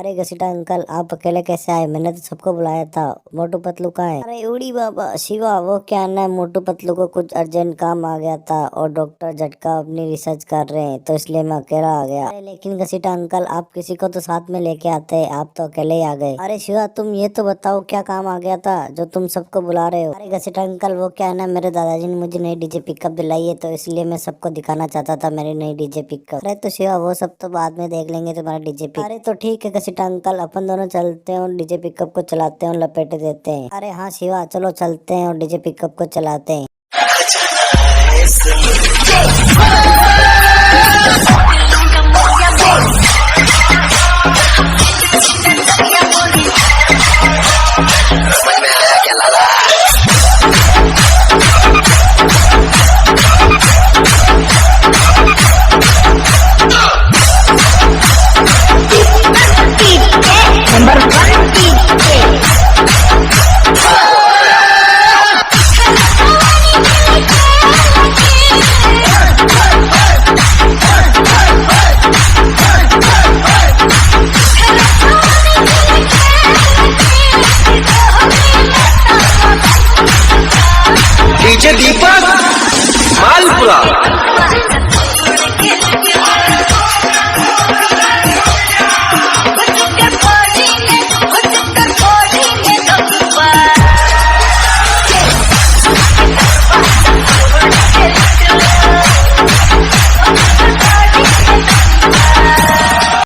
अरे घसीटा अंकल, आप अकेले कैसे आए? मैंने तो सबको बुलाया था। मोटू पतलू कहाँ है? अरे उड़ी बाबा शिवा, वो क्या ना, मोटू पतलू को कुछ अर्जेंट काम आ गया था और डॉक्टर झटका अपनी रिसर्च कर रहे हैं, तो इसलिए मैं अकेला आ गया। अरे लेकिन घसीटा अंकल, आप किसी को तो साथ में लेके आते, आप तो अकेले ही आ गए। अरे शिवा, तुम ये तो बताओ क्या काम आ गया था जो तुम सबको बुला रहे हो? अरे घसीटा अंकल, वो क्या है ना, मेरे दादाजी ने मुझे नई डीजे पिकअप दिलाई है, तो इसलिए मैं सबको दिखाना चाहता था मेरी नई डीजे पिकअप। अरे तो शिवा, वो सब तो बाद में देख लेंगे तुम्हारा डीजे पिक। अरे तो ठीक है घसीटा अंकल, अपन दोनों चलते हैं और डीजे पिकअप को चलाते हैं और लपेट देते हैं। अरे हाँ शिवा, चलो चलते हैं और डीजे पिकअप को चलाते हैं।